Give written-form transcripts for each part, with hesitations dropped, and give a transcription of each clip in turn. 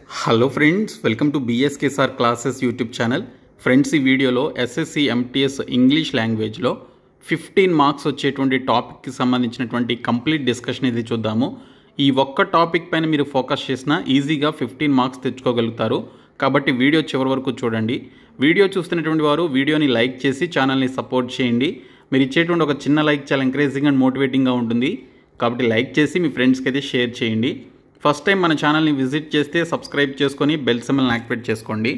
Hello friends, welcome to BSKSR classes YouTube channel. Friends, ఈ వీడియోలో SSC MTS English లాంగ్వేజ్లో 15 marks వచ్చేటువంటి టాపిక్కి సంబంధించినటువంటి కంప్లీట్ డిస్కషన్ ఇది చూద్దాము. ఈ ఒక్క టాపిక్ పైన మీరు ఫోకస్ చేసినా ఈజీగా 15 మార్క్స్ తెచ్చుకోగలుగుతారు. కాబట్టి వీడియో చివరి వరకు చూడండి. వీడియో చూస్తున్నటువంటి వారు వీడియోని లైక్ చేసి ఛానల్ని సపోర్ట్ చేయండి. మీరు ఇచ్చేటువంటి ఒక చిన్న లైక్ చాలా ఎంకరేజింగ్ అండ్ మోటివేటింగ్గా ఉంటుంది. కాబట్టి లైక్ చేసి మీ ఫ్రెండ్స్కి అయితే షేర్ చేయండి. ఫస్ట్ టైం మన ఛానల్ని విజిట్ చేస్తే సబ్స్క్రైబ్ చేసుకొని బెల్ సింబల్ని యాక్టివేట్ చేసుకోండి.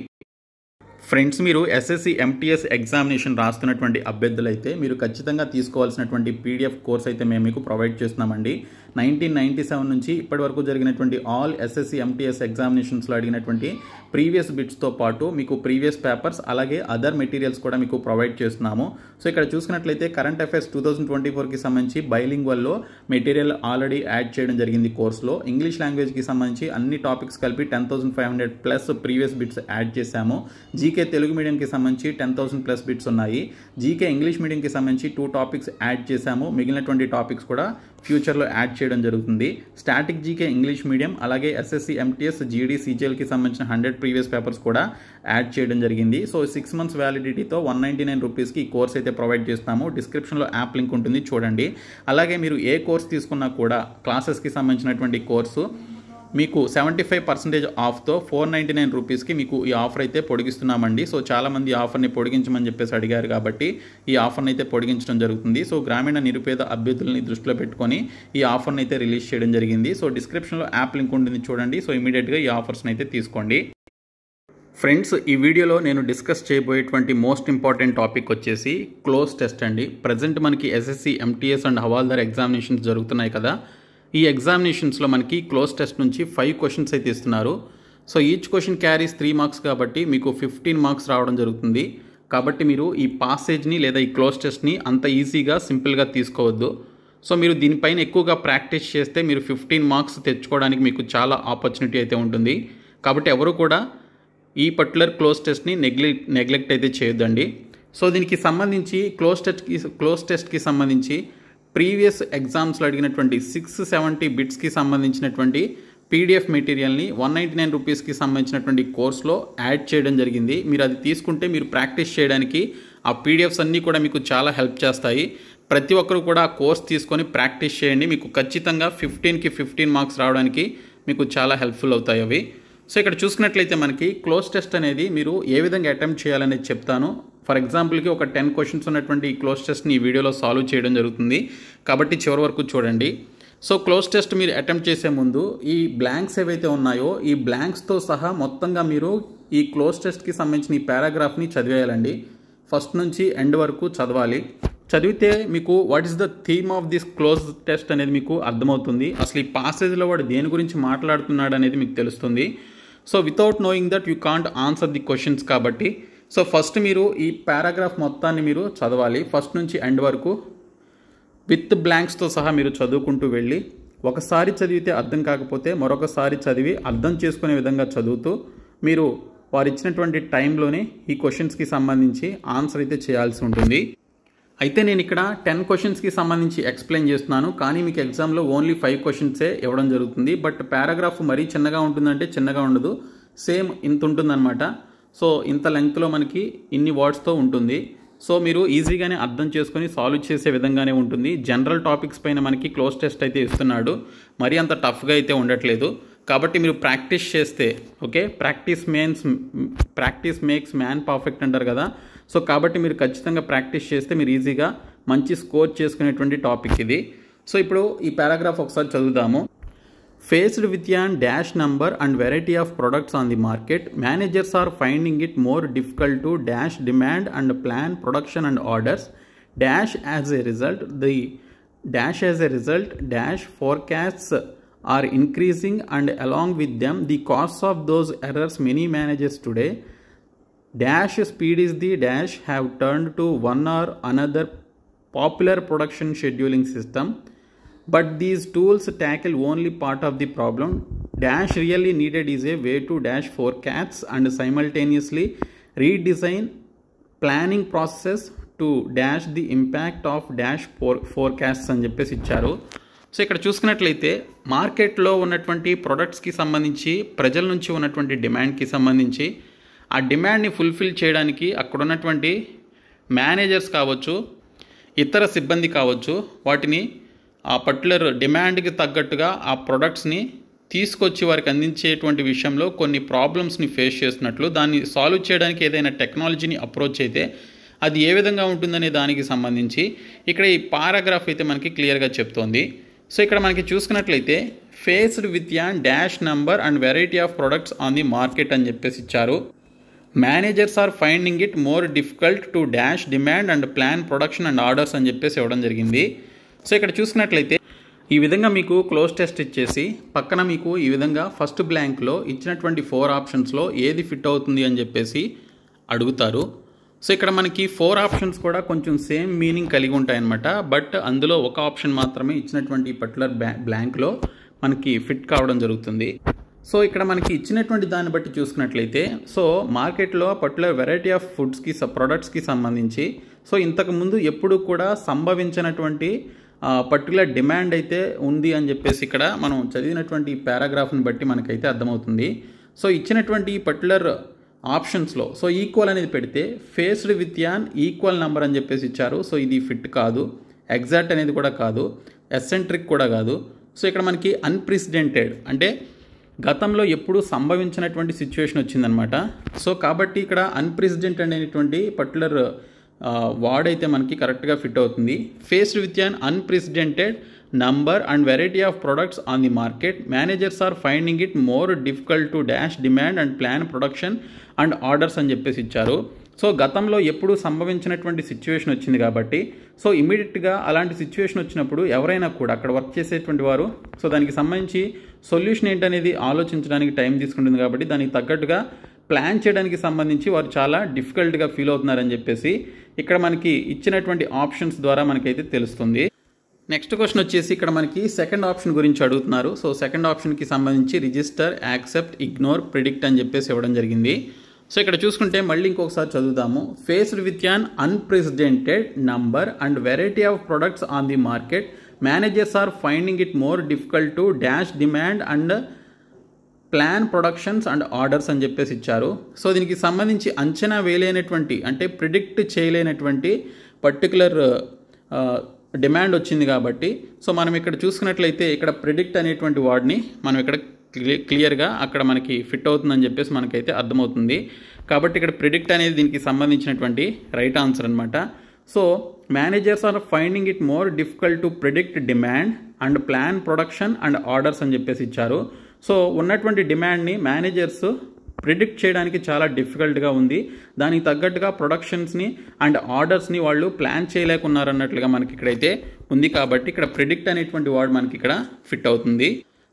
ఫ్రెండ్స్, మీరు SSC MTS ఎగ్జామినేషన్ రాస్తున్నటువంటి అభ్యర్థులు అయితే మీరు ఖచ్చితంగా తీసుకోవాల్సినటువంటి PDF కోర్స్ అయితే మేము మీకు ప్రొవైడ్ చేస్తున్నామండి. 1997 నుంచి ఇప్పటి వరకు జరిగినటువంటి ఆల్ SSC MTS ఎగ్జామినేషన్స్లో అడిగినటువంటి ప్రీవియస్ బిట్స్తో పాటు మీకు ప్రీవియస్ పేపర్స్ అలాగే అదర్ మెటీరియల్స్ కూడా మీకు ప్రొవైడ్ చేస్తున్నాము. సో ఇక్కడ చూసుకున్నట్లయితే కరెంట్ అఫైర్స్ 2024కి సంబంధించి బైలింగ్వల్లో మెటీరియల్ ఆల్రెడీ యాడ్ చేయడం జరిగింది కోర్సులో. ఇంగ్లీష్ లాంగ్వేజ్కి సంబంధించి అన్ని టాపిక్స్ కలిపి 10,500 ప్లస్ ప్రీవియస్ బిట్స్ యాడ్ చేశాము. జీకే తెలుగు మీడియంకి సంబంధించి 10,000 ప్లస్ బిట్స్ ఉన్నాయి. జీకే ఇంగ్లీష్ మీడియంకి సంబంధించి 2 టాపిక్స్ యాడ్ చేశాము. మిగిలినటువంటి టాపిక్స్ కూడా ఫ్యూచర్లో యాడ్ చేయడం జరుగుతుంది. స్టాటిక్ జీకే ఇంగ్లీష్ మీడియం అలాగే SSC MTS GD CGLకి సంబంధించిన 100 ప్రీవియస్ పేపర్స్ కూడా యాడ్ చేయడం జరిగింది. సో 6 months వ్యాలిడిటీతో 199 రూపీస్కి ఈ కోర్స్ అయితే ప్రొవైడ్ చేస్తాము. డిస్క్రిప్షన్లో యాప్ లింక్ ఉంటుంది, చూడండి. అలాగే మీరు ఏ కోర్స్ తీసుకున్నా కూడా క్లాసెస్కి సంబంధించినటువంటి కోర్సు మీకు 75% ఆఫ్తో 499 రూపీస్కి మీకు ఈ ఆఫర్ అయితే పొడిగిస్తున్నామండి. సో చాలామంది ఆఫర్ని పొడిగించమని చెప్పేసి అడిగారు కాబట్టి ఈ ఆఫర్ని అయితే పొడిగించడం జరుగుతుంది. సో గ్రామీణ నిరుపేద అభ్యర్థులని దృష్టిలో పెట్టుకొని ఈ ఆఫర్ని అయితే రిలీజ్ చేయడం జరిగింది. సో డిస్క్రిప్షన్లో యాప్ లింక్ ఉంటుంది, చూడండి. సో ఇమీడియట్గా ఈ ఆఫర్స్ని అయితే తీసుకోండి. ఫ్రెండ్స్, ఈ వీడియోలో నేను డిస్కస్ చేయబోయేటువంటి మోస్ట్ ఇంపార్టెంట్ టాపిక్ వచ్చేసి క్లోజ్ టెస్ట్ అండి. ప్రజెంట్ మనకి SSC MTS and Havaldar examinations జరుగుతున్నాయి కదా. ఈ ఎగ్జామినేషన్స్లో మనకి క్లోజ్ టెస్ట్ నుంచి 5 క్వశ్చన్స్ అయితే ఇస్తున్నారు. So each question carries 3 marks కాబట్టి మీకు 15 మార్క్స్ రావడం జరుగుతుంది. కాబట్టి మీరు ఈ పాసేజ్ని లేదా ఈ క్లోజ్ టెస్ట్ని అంత ఈజీగా సింపుల్గా తీసుకోవద్దు. సో మీరు దీనిపైన ఎక్కువగా ప్రాక్టీస్ చేస్తే మీరు 15 మార్క్స్ తెచ్చుకోవడానికి మీకు చాలా ఆపర్చునిటీ అయితే ఉంటుంది. కాబట్టి ఎవరు కూడా ఈ పర్టికులర్ క్లోజ్ టెస్ట్ని నెగ్లెక్ట్ అయితే చేయొద్దండి. సో దీనికి సంబంధించి క్లోజ్ టెస్ట్కి సంబంధించి ప్రీవియస్ ఎగ్జామ్స్లో అడిగినటువంటి 670 బిట్స్కి సంబంధించినటువంటి PDF మెటీరియల్ని 199 రూపీస్కి సంబంధించినటువంటి కోర్స్లో యాడ్ చేయడం జరిగింది. మీరు అది తీసుకుంటే మీరు ప్రాక్టీస్ చేయడానికి ఆ PDFs అన్నీ కూడా మీకు చాలా హెల్ప్ చేస్తాయి. ప్రతి ఒక్కరు కూడా ఆ కోర్స్ తీసుకొని ప్రాక్టీస్ చేయండి. మీకు ఖచ్చితంగా 15కి 15 మార్క్స్ రావడానికి మీకు చాలా హెల్ప్ఫుల్ అవుతాయి అవి. సో ఇక్కడ చూసుకున్నట్లయితే మనకి క్లోజ్ టెస్ట్ అనేది మీరు ఏ విధంగా అటెంప్ట్ చేయాలనేది చెప్తాను. ఫర్ ఎగ్జాంపుల్కి ఒక 10 క్వశ్చన్స్ ఉన్నటువంటి ఈ క్లోజ్ టెస్ట్ని ఈ వీడియోలో సాల్వ్ చేయడం జరుగుతుంది. కాబట్టి చివరి వరకు చూడండి. సో క్లోజ్ టెస్ట్ మీరు అటెంప్ట్ చేసే ముందు ఈ బ్లాంక్స్ ఏవైతే ఉన్నాయో ఈ బ్లాంక్స్తో సహా మొత్తంగా మీరు ఈ క్లోజ్ టెస్ట్కి సంబంధించిన ఈ పారాగ్రాఫ్ని చదివేయాలండి. ఫస్ట్ నుంచి ఎండ్ వరకు చదవాలి. చదివితే మీకు what is the theme of this cloze test అనేది మీకు అర్థమవుతుంది. అసలు ఈ పాసేజ్లో వాడు దేని గురించి మాట్లాడుతున్నాడు అనేది మీకు తెలుస్తుంది. So without knowing that you can't answer the questions. కాబట్టి సో ఫస్ట్ మీరు ఈ పారాగ్రాఫ్ మొత్తాన్ని మీరు చదవాలి. ఫస్ట్ నుంచి ఎండ్ వరకు విత్ బ్లాంక్స్తో సహా మీరు చదువుకుంటూ వెళ్ళి ఒకసారి చదివితే అర్థం కాకపోతే మరొకసారి చదివి అర్థం చేసుకునే విధంగా చదువుతూ మీరు వారు ఇచ్చినటువంటి టైంలోనే ఈ క్వశ్చన్స్కి సంబంధించి ఆన్సర్ అయితే చేయాల్సి ఉంటుంది. అయితే నేను ఇక్కడ 10 క్వశ్చన్స్కి సంబంధించి ఎక్స్ప్లెయిన్ చేస్తున్నాను, కానీ మీకు ఎగ్జామ్లో ఓన్లీ 5 క్వశ్చన్సే ఇవ్వడం జరుగుతుంది. బట్ పారాగ్రాఫ్ మరీ చిన్నగా ఉంటుందంటే చిన్నగా ఉండదు, సేమ్ ఇంత ఉంటుందన్నమాట. సో ఇంత లెంగ్త్లో మనకి ఇన్ని వర్డ్స్తో ఉంటుంది. సో మీరు ఈజీగానే అర్థం చేసుకొని సాల్వ్ చేసే విధంగానే ఉంటుంది. జనరల్ టాపిక్స్ పైన మనకి క్లోజ్ టెస్ట్ అయితే ఇస్తున్నాడు, మరీ అంత టఫ్గా అయితే ఉండట్లేదు. కాబట్టి మీరు ప్రాక్టీస్ చేస్తే okay, practice makes man perfect అంటారు కదా. సో కాబట్టి మీరు ఖచ్చితంగా ప్రాక్టీస్ చేస్తే మీరు ఈజీగా మంచి స్కోర్ చేసుకునేటువంటి టాపిక్ ఇది. సో ఇప్పుడు ఈ పారాగ్రాఫ్ ఒకసారి చదువుదాము. Faced with a dash number and variety of products on the market, managers are finding it more difficult to dash demand and plan production and orders. As a result, forecasts are increasing, and along with them the costs of those errors. Many managers today speed is the have turned to one or another popular production scheduling system. But these tools tackle only part of the problem. Really needed is a way to forecasts and simultaneously redesign planning process to the impact of forecasts అని చెప్పేసి ఇచ్చారు. So ఇక్కడ చూసుకున్నట్లయితే మార్కెట్లో ఉన్నటువంటి ప్రొడక్ట్స్కి సంబంధించి ప్రజల నుంచి ఉన్నటువంటి డిమాండ్కి సంబంధించి ఆ డిమాండ్ని ఫుల్ఫిల్ చేయడానికి అక్కడ ఉన్నటువంటి మేనేజర్స్ కావచ్చు, ఇతర సిబ్బంది కావచ్చు, వాటిని ఆ పర్టికులర్ డిమాండ్కి తగ్గట్టుగా ఆ ప్రొడక్ట్స్ని తీసుకొచ్చి వారికి అందించేటువంటి విషయంలో కొన్ని ప్రాబ్లమ్స్ని ఫేస్ చేస్తున్నట్లు, దాన్ని సాల్వ్ చేయడానికి ఏదైనా టెక్నాలజీని అప్రోచ్ అయితే అది ఏ విధంగా ఉంటుందనే దానికి సంబంధించి ఇక్కడ ఈ పారాగ్రాఫ్ అయితే మనకి క్లియర్గా చెప్తోంది. సో ఇక్కడ మనకి చూసుకున్నట్లయితే faced with an dash number and variety of products on the market అని చెప్పేసి ఇచ్చారు. Managers are finding it more difficult to dash demand and plan production and orders అని చెప్పేసి ఇవ్వడం జరిగింది. సో ఇక్కడ చూసుకున్నట్లయితే ఈ విధంగా మీకు క్లోజ్ టెస్ట్ ఇచ్చేసి పక్కన మీకు ఈ విధంగా ఫస్ట్ బ్లాంక్లో ఇచ్చినటువంటి 4 ఆప్షన్స్లో ఏది ఫిట్ అవుతుంది అని చెప్పేసి అడుగుతారు. సో ఇక్కడ మనకి 4 ఆప్షన్స్ కూడా కొంచెం సేమ్ మీనింగ్ కలిగి ఉంటాయన్నమాట. బట్ అందులో ఒక ఆప్షన్ మాత్రమే ఇచ్చినటువంటి పర్టికులర్ బ్లాంక్లో మనకి ఫిట్ కావడం జరుగుతుంది. సో ఇక్కడ మనకి ఇచ్చినటువంటి దాన్ని బట్టి చూసుకున్నట్లయితే సో మార్కెట్లో పర్టికులర్ వెరైటీ ఆఫ్ ఫుడ్స్కి ప్రొడక్ట్స్కి సంబంధించి సో ఇంతకుముందు ఎప్పుడు కూడా సంభవించినటువంటి పర్టికులర్ డిమాండ్ అయితే ఉంది అని చెప్పేసి ఇక్కడ మనం చదివినటువంటి పారాగ్రాఫ్ని బట్టి మనకైతే అర్థమవుతుంది. సో ఇచ్చినటువంటి పర్టికులర్ ఆప్షన్స్లో సో ఈక్వల్ అనేది పెడితే faced with an equal number అని చెప్పేసి ఇచ్చారు. సో ఇది ఫిట్ కాదు, ఎగ్జాక్ట్ అనేది కూడా కాదు, ఎసెంట్రిక్ కూడా కాదు. సో ఇక్కడ మనకి అన్ప్రెసిడెంటెడ్ అంటే గతంలో ఎప్పుడు సంభవించినటువంటి సిచ్యువేషన్ వచ్చిందనమాట. సో కాబట్టి ఇక్కడ అన్ప్రెసిడెంట్ అనేటువంటి పర్టికులర్ వర్డ్ అయితే మనకి కరెక్ట్గా ఫిట్ అవుతుంది. Faced with an unprecedented number and variety of products on the market, managers are finding it more difficult to dash demand and plan production and orders అని చెప్పేసి ఇచ్చారు. సో గతంలో ఎప్పుడు సంభవించినటువంటి సిచ్యువేషన్ వచ్చింది కాబట్టి సో ఇమీడియట్గా అలాంటి సిచ్యువేషన్ వచ్చినప్పుడు ఎవరైనా కూడా అక్కడ వర్క్ చేసేటువంటి వారు సో దానికి సంబంధించి సొల్యూషన్ ఏంటనేది ఆలోచించడానికి టైం తీసుకుంటుంది కాబట్టి దానికి తగ్గట్టుగా ప్లాన్ చేయడానికి సంబంధించి వారు చాలా డిఫికల్ట్గా ఫీల్ అవుతున్నారని చెప్పేసి ఇక్కడ మనకి ఇచ్చినటువంటి ఆప్షన్స్ ద్వారా మనకైతే తెలుస్తుంది. నెక్స్ట్ క్వశ్చన్ వచ్చేసి ఇక్కడ మనకి సెకండ్ ఆప్షన్ గురించి అడుగుతున్నారు. సో సెకండ్ ఆప్షన్కి సంబంధించి రిజిస్టర్, యాక్సెప్ట్, ఇగ్నోర్, ప్రిడిక్ట్ అని చెప్పేసి ఇవ్వడం జరిగింది. సో ఇక్కడ చూసుకుంటే మళ్ళీ ఇంకొకసారి చదువుదాము. Faced with an unprecedented number and variety of products on the market, managers are finding it more difficult to dash demand and plan productions and orders అని చెప్పేసి ఇచ్చారు. సో దీనికి సంబంధించి అంచనా వేయలేనటువంటి అంటే ప్రిడిక్ట్ చేయలేనటువంటి పర్టికులర్ డిమాండ్ వచ్చింది కాబట్టి సో మనం ఇక్కడ చూసుకున్నట్లయితే ఇక్కడ ప్రిడిక్ట్ అనేటువంటి వర్డ్ని మనం ఇక్కడ క్లియర్గా అక్కడ మనకి ఫిట్ అవుతుందని చెప్పేసి మనకైతే అర్థమవుతుంది. కాబట్టి ఇక్కడ ప్రిడిక్ట్ అనేది దీనికి సంబంధించినటువంటి రైట్ ఆన్సర్ అనమాట. So managers are finding it more difficult to predict demand and plan production and orders అని చెప్పేసి ఇచ్చారు. సో ఉన్నటువంటి డిమాండ్ని మేనేజర్స్ ప్రిడిక్ట్ చేయడానికి చాలా డిఫికల్ట్గా ఉంది, దానికి తగ్గట్టుగా ప్రొడక్షన్స్ని అండ్ ఆర్డర్స్ని వాళ్ళు ప్లాన్ చేయలేకున్నారన్నట్లుగా మనకి ఇక్కడైతే ఉంది. కాబట్టి ఇక్కడ ప్రిడిక్ట్ అనేటువంటి వర్డ్ మనకి ఇక్కడ ఫిట్ అవుతుంది.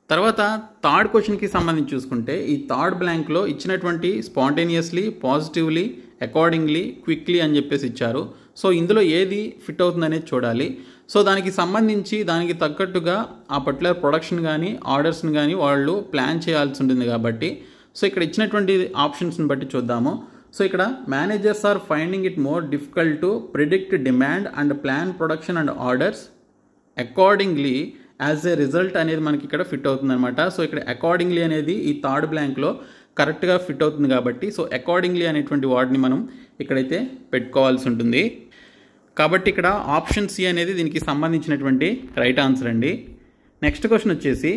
తర్వాత థర్డ్ క్వశ్చన్కి సంబంధించి చూసుకుంటే ఈ థర్డ్ బ్లాంక్లో ఇచ్చినటువంటి స్పాంటేనియస్లీ, పాజిటివ్లీ, అకార్డింగ్లీ, క్విక్లీ అని చెప్పేసి ఇచ్చారు. సో ఇందులో ఏది ఫిట్ అవుతుంది అనేది చూడాలి. సో దానికి సంబంధించి దానికి తగ్గట్టుగా ఆ పర్టికులర్ ప్రొడక్షన్ కానీ ఆర్డర్స్ని కానీ వాళ్ళు ప్లాన్ చేయాల్సి ఉంటుంది కాబట్టి సో ఇక్కడ ఇచ్చినటువంటి ఆప్షన్స్ని బట్టి చూద్దాము. సో ఇక్కడ managers are finding it more difficult to predict demand and plan production and orders accordingly as a result అనేది మనకి ఇక్కడ ఫిట్ అవుతుంది అనమాట. సో ఇక్కడ అకార్డింగ్లీ అనేది ఈ థర్డ్ బ్లాంక్లో కరెక్ట్గా ఫిట్ అవుతుంది కాబట్టి సో అకార్డింగ్లీ అనేటువంటి వర్డ్ని మనం ఇక్కడైతే పెట్టుకోవాల్సి ఉంటుంది. కాబట్టి ఇక్కడ ఆప్షన్ సి అనేది దీనికి సంబంధించినటువంటి రైట్ ఆన్సర్ అండి. నెక్స్ట్ క్వశ్చన్ వచ్చేసి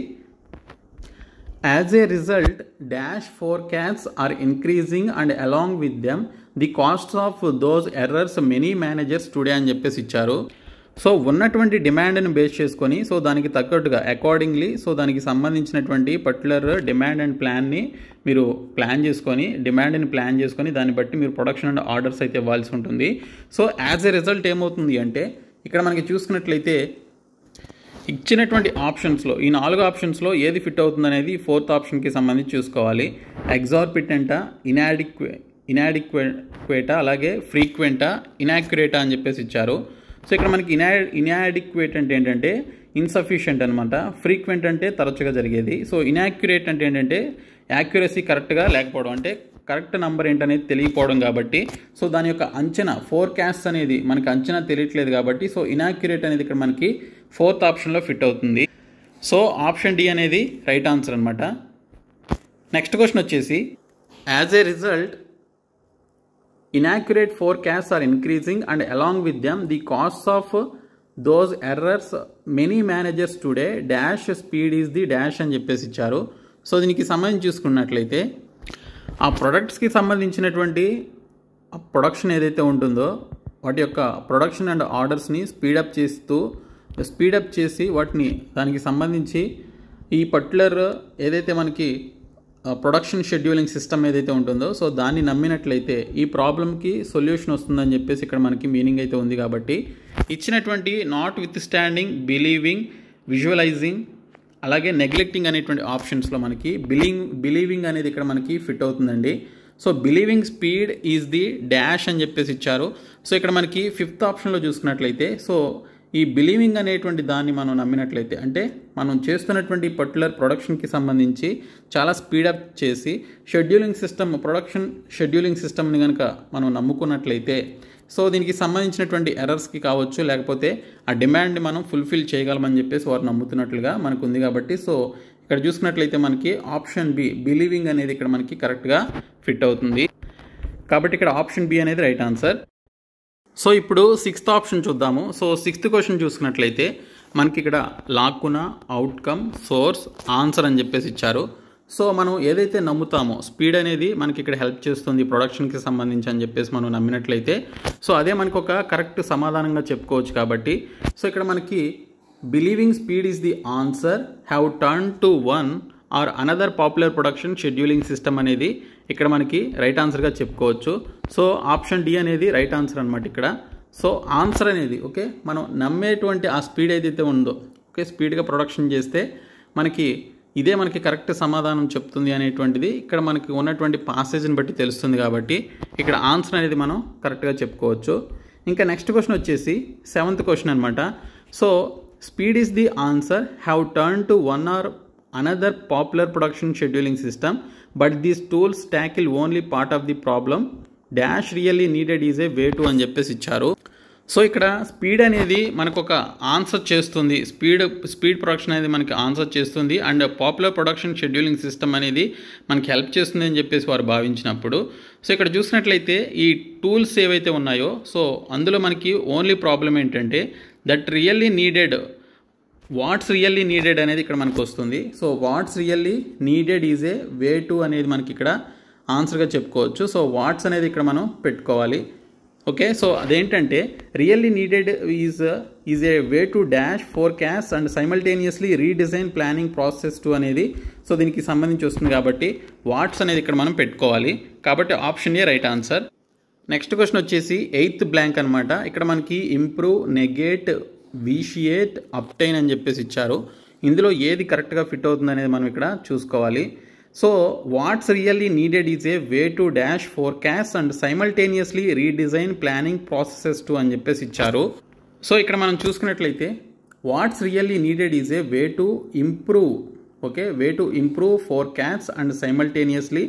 as a result dash forecasts are increasing and along with them the cost of those errors many managers today అని చెప్పేసి ఇచ్చారు. సో ఉన్నటువంటి డిమాండ్ని బేస్ చేసుకొని సో దానికి తగ్గట్టుగా అకార్డింగ్లీ సో దానికి సంబంధించినటువంటి పర్టికులర్ డిమాండ్ అండ్ ప్లాన్ని మీరు ప్లాన్ చేసుకొని డిమాండ్ని ప్లాన్ చేసుకొని దాన్ని బట్టి మీరు ప్రొడక్షన్ అండ్ ఆర్డర్స్ అయితే ఇవ్వాల్సి ఉంటుంది. సో యాజ్ ఏ రిజల్ట్ ఏమవుతుంది అంటే ఇక్కడ మనకి చూసుకున్నట్లయితే ఇచ్చినటువంటి ఆప్షన్స్లో ఈ 4 ఆప్షన్స్లో ఏది ఫిట్ అవుతుంది అనేది ఫోర్త్ ఆప్షన్కి సంబంధించి చూసుకోవాలి. ఎగ్జార్బిటెంటా, ఇనాడిక్వేటా, అలాగే ఫ్రీక్వెంటా, ఇనాక్యురేటా అని చెప్పేసి ఇచ్చారు. సో ఇక్కడ మనకి ఇనాడిక్వేట్ అంటే ఏంటంటే ఇన్సఫిషియంట్ అనమాట, ఫ్రీక్వెంట్ అంటే తరచుగా జరిగేది. సో ఇనాక్యురేట్ అంటే ఏంటంటే యాక్యురసీ కరెక్ట్గా లేకపోవడం, అంటే కరెక్ట్ నెంబర్ ఏంటనేది తెలియకపోవడం కాబట్టి సో దాని యొక్క అంచనా ఫోర్కాస్ట్ అనేది మనకి అంచనా తెలియట్లేదు కాబట్టి సో ఇనాక్యురేట్ అనేది ఇక్కడ మనకి ఫోర్త్ ఆప్షన్లో ఫిట్ అవుతుంది. సో ఆప్షన్ డి అనేది రైట్ ఆన్సర్ అనమాట. నెక్స్ట్ క్వశ్చన్ వచ్చేసి, as a result inaccurate forecasts are increasing and along with them the costs of those errors many managers today dash speed is the dash అని చెప్పేసి ఇచ్చారు. So దీనికి సంబంధించి చూసుకున్నట్లయితే ఆ ప్రొడక్ట్స్కి సంబంధించినటువంటి ప్రొడక్షన్ ఏదైతే ఉంటుందో వాటి యొక్క ప్రొడక్షన్ అండ్ ఆర్డర్స్ని స్పీడప్ చేసి వాటిని దానికి సంబంధించి ఈ పర్టికులర్ ఏదైతే మనకి ప్రొడక్షన్ షెడ్యూలింగ్ సిస్టమ్ ఏదైతే ఉంటుందో సో దాన్ని నమ్మినట్లయితే ఈ ప్రాబ్లమ్కి సొల్యూషన్ వస్తుందని చెప్పేసి ఇక్కడ మనకి మీనింగ్ అయితే ఉంది. కాబట్టి ఇచ్చినటువంటి not with standing, believing, visualising అలాగే నెగ్లెక్టింగ్ అనేటువంటి ఆప్షన్స్లో మనకి బిలీవింగ్ అనేది ఇక్కడ మనకి ఫిట్ అవుతుందండి. So believing speed is the dash అని చెప్పేసి ఇచ్చారు. సో ఇక్కడ మనకి ఫిఫ్త్ ఆప్షన్లో చూసుకున్నట్లయితే సో ఈ బిలీవింగ్ అనేటువంటి దాన్ని మనం నమ్మినట్లయితే అంటే మనం చేస్తున్నటువంటి పర్టికులర్ ప్రొడక్షన్కి సంబంధించి చాలా స్పీడప్ చేసి ప్రొడక్షన్ షెడ్యూలింగ్ సిస్టమ్ని కనుక మనం నమ్ముకున్నట్లయితే సో దీనికి సంబంధించినటువంటి ఎర్రర్స్కి కావచ్చు లేకపోతే ఆ డిమాండ్ని మనం ఫుల్ఫిల్ చేయగలమని చెప్పేసి వారు నమ్ముతున్నట్లుగా మనకు ఉంది. కాబట్టి సో ఇక్కడ చూసుకున్నట్లయితే మనకి ఆప్షన్ బి బిలీవింగ్ అనేది ఇక్కడ మనకి కరెక్ట్గా ఫిట్ అవుతుంది. కాబట్టి ఇక్కడ ఆప్షన్ బి అనేది రైట్ ఆన్సర్. సో ఇప్పుడు సిక్స్త్ ఆప్షన్ చూద్దాము. సో సిక్స్త్ క్వశ్చన్ చూసుకున్నట్లయితే మనకి ఇక్కడ లాకునా, అవుట్కమ్, సోర్స్, ఆన్సర్ అని చెప్పేసి ఇచ్చారు. సో మనం ఏదైతే నమ్ముతామో స్పీడ్ అనేది మనకి ఇక్కడ హెల్ప్ చేస్తుంది ప్రొడక్షన్కి సంబంధించి అని చెప్పేసి మనం నమ్మినట్లయితే సో అదే మనకు ఒక కరెక్ట్ సమాధానంగా చెప్పుకోవచ్చు. కాబట్టి సో ఇక్కడ మనకి believing speed is the answer have turn to one or another popular production scheduling system అనేది ఇక్కడ మనకి రైట్ ఆన్సర్గా చెప్పుకోవచ్చు. సో ఆప్షన్ డి అనేది రైట్ ఆన్సర్ అనమాట ఇక్కడ. సో ఆన్సర్ అనేది ఓకే మనం నమ్మేటువంటి ఆ స్పీడ్ ఏదైతే ఉందో ఓకే స్పీడ్గా ప్రొడక్షన్ చేస్తే ఇదే మనకి కరెక్ట్ సమాధానం చెప్తుంది అనేటువంటిది ఇక్కడ మనకి ఉన్నటువంటి పాసేజ్ని బట్టి తెలుస్తుంది. కాబట్టి ఇక్కడ ఆన్సర్ అనేది మనం కరెక్ట్గా చెప్పుకోవచ్చు. ఇంకా నెక్స్ట్ క్వశ్చన్ వచ్చేసి సెవెంత్ క్వశ్చన్ అనమాట. So speed is the answer have turn to one or another popular production scheduling system but these tools tackle only part of the problem dash really needed is a way to అని చెప్పేసి ఇచ్చారు. So ఇక్కడ speed అనేది మనకు ఒక answer చేస్తుంది, speed production అనేది మనకి ఆన్సర్ చేస్తుంది and popular production scheduling system అనేది మనకి హెల్ప్ చేస్తుంది అని చెప్పేసి వారు భావించినప్పుడు సో ఇక్కడ చూసినట్లయితే ఈ టూల్స్ ఏవైతే ఉన్నాయో సో అందులో మనకి ఓన్లీ ప్రాబ్లం ఏంటంటే వాట్స్ రియల్లీ నీడెడ్ అనేది ఇక్కడ మనకు వస్తుంది. So what's really needed is a way to అనేది మనకి ఇక్కడ ఆన్సర్గా చెప్పుకోవచ్చు. సో వాట్స్ అనేది ఇక్కడ మనం పెట్టుకోవాలి. ఓకే సో అదేంటంటే really needed is a way to dash forecast and simultaneously redesign planning process to అనేది సో దీనికి సంబంధించి వస్తుంది. కాబట్టి వాట్స్ అనేది ఇక్కడ మనం పెట్టుకోవాలి. కాబట్టి option A right answer. Next question వచ్చేసి ఎయిత్ బ్లాంక్ అనమాట. ఇక్కడ మనకి ఇంప్రూవ్, నెగేట్, విషియేట్, అప్టైన్ అని చెప్పేసి ఇచ్చారు. ఇందులో ఏది కరెక్ట్గా ఫిట్ అవుతుంది అనేది మనం ఇక్కడ చూసుకోవాలి. So what's really needed is a way to dash forecast and simultaneously redesign planning processes to అని చెప్పేసి ఇచ్చారు. సో ఇక్కడ మనం చూసుకున్నట్లయితే what's really needed is a way to improve forecast and simultaneously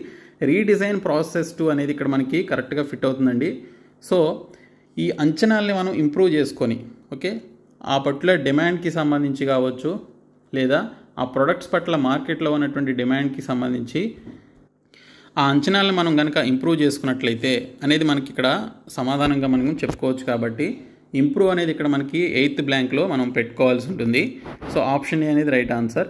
redesign process to అనేది ఇక్కడ మనకి కరెక్ట్గా ఫిట్ అవుతుందండి. సో ఈ అంచనాల్ని మనం ఇంప్రూవ్ చేసుకొని ఓకే ఆ పర్టికులర్ డిమాండ్కి సంబంధించి కావచ్చు లేదా ఆ ప్రొడక్ట్స్ పట్ల మార్కెట్లో ఉన్నటువంటి డిమాండ్కి సంబంధించి ఆ అంచనాలను మనం కనుక ఇంప్రూవ్ చేసుకున్నట్లయితే అనేది మనకి ఇక్కడ సమాధానంగా మనం చెప్పుకోవచ్చు. కాబట్టి ఇంప్రూవ్ అనేది ఇక్కడ మనకి ఎయిత్ బ్లాంక్లో మనం పెట్టుకోవాల్సి ఉంటుంది. సో ఆప్షన్ ఏ అనేది రైట్ ఆన్సర్.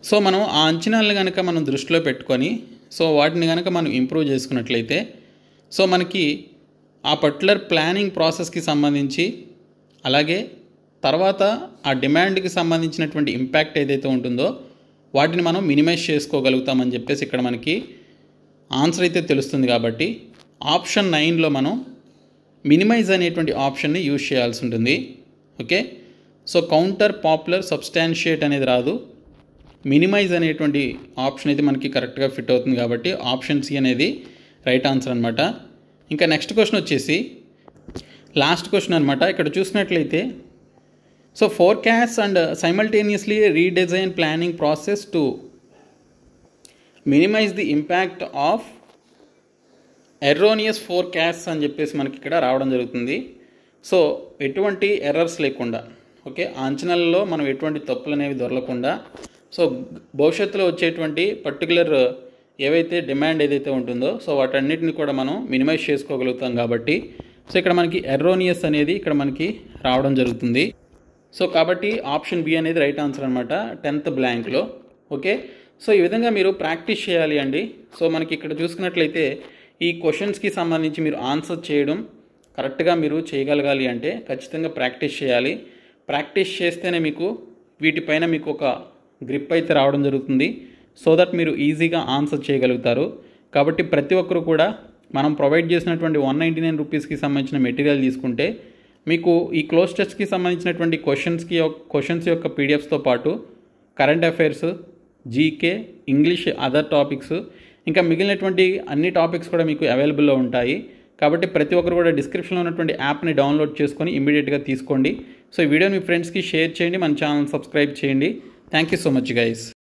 సో మనం ఆ అంచనాలను కనుక మనం దృష్టిలో పెట్టుకొని సో వాటిని కనుక మనం ఇంప్రూవ్ చేసుకున్నట్లయితే సో మనకి ఆ పర్టికులర్ ప్లానింగ్ ప్రాసెస్కి సంబంధించి అలాగే తర్వాత ఆ డిమాండ్కి సంబంధించినటువంటి ఇంపాక్ట్ ఏదైతే ఉంటుందో వాటిని మనం మినిమైజ్ చేసుకోగలుగుతామని చెప్పేసి ఇక్కడ మనకి ఆన్సర్ అయితే తెలుస్తుంది. కాబట్టి ఆప్షన్ 9లో మనం మినిమైజ్ అనేటువంటి ఆప్షన్ని యూజ్ చేయాల్సి ఉంటుంది. Okay so counter, popular, substantiate అనేది రాదు. మినిమైజ్ అనేటువంటి ఆప్షన్ అయితే మనకి కరెక్ట్గా ఫిట్ అవుతుంది. కాబట్టి ఆప్షన్ సి అనేది రైట్ ఆన్సర్ అనమాట. ఇంకా నెక్స్ట్ క్వశ్చన్ వచ్చేసి లాస్ట్ క్వశ్చన్ అనమాట. ఇక్కడ చూసినట్లయితే so forecast and simultaneously redesign planning process to minimise the impact of erroneous forecast అని చెప్పేసి మనకి ఇక్కడ రావడం జరుగుతుంది. సో ఎటువంటి ఎర్రర్స్ లేకుండా ఓకే, ఆ అంచనాలలో మనం ఎటువంటి తప్పులు అనేవి దొరకకుండా సో భవిష్యత్తులో వచ్చేటువంటి పర్టికులర్ ఏవైతే డిమాండ్ ఏదైతే ఉంటుందో సో వాటన్నిటిని కూడా మనం మినిమైజ్ చేసుకోగలుగుతాం కాబట్టి సో ఇక్కడ మనకి ఎర్రోనియస్ అనేది ఇక్కడ మనకి రావడం జరుగుతుంది. సో కాబట్టి ఆప్షన్ బి అనేది రైట్ ఆన్సర్ అనమాట 10th బ్లాంక్లో. ఓకే, సో ఈ విధంగా మీరు ప్రాక్టీస్ చేయాలి అండి. సో మనకి ఇక్కడ చూసుకున్నట్లయితే ఈ క్వశ్చన్స్కి సంబంధించి మీరు ఆన్సర్ చేయడం కరెక్ట్గా మీరు చేయగలగాలి అంటే ఖచ్చితంగా ప్రాక్టీస్ చేయాలి. ప్రాక్టీస్ చేస్తేనే మీకు వీటిపైన మీకు ఒక గ్రిప్ అయితే రావడం జరుగుతుంది. సో దట్ మీరు ఈజీగా ఆన్సర్ చేయగలుగుతారు. కాబట్టి ప్రతి ఒక్కరు కూడా మనం ప్రొవైడ్ చేసినటువంటి 199 రూపీస్కి సంబంధించిన మెటీరియల్ తీసుకుంటే మీకు ఈ క్లోజ్ టెస్ట్కి సంబంధించినటువంటి క్వశ్చన్స్ యొక్క పీడిఎఫ్స్తో పాటు current affairs, GK, English, other topics ఇంకా మిగిలినటువంటి అన్ని టాపిక్స్ కూడా మీకు అవైలబుల్లో ఉంటాయి. కాబట్టి ప్రతి ఒక్కరు కూడా డిస్క్రిప్షన్లో ఉన్నటువంటి యాప్ని డౌన్లోడ్ చేసుకొని ఇమీడియట్గా తీసుకోండి. సో ఈ వీడియోని మీ ఫ్రెండ్స్కి షేర్ చేయండి, మన ఛానల్ సబ్స్క్రైబ్ చేయండి. Thank you so much guys.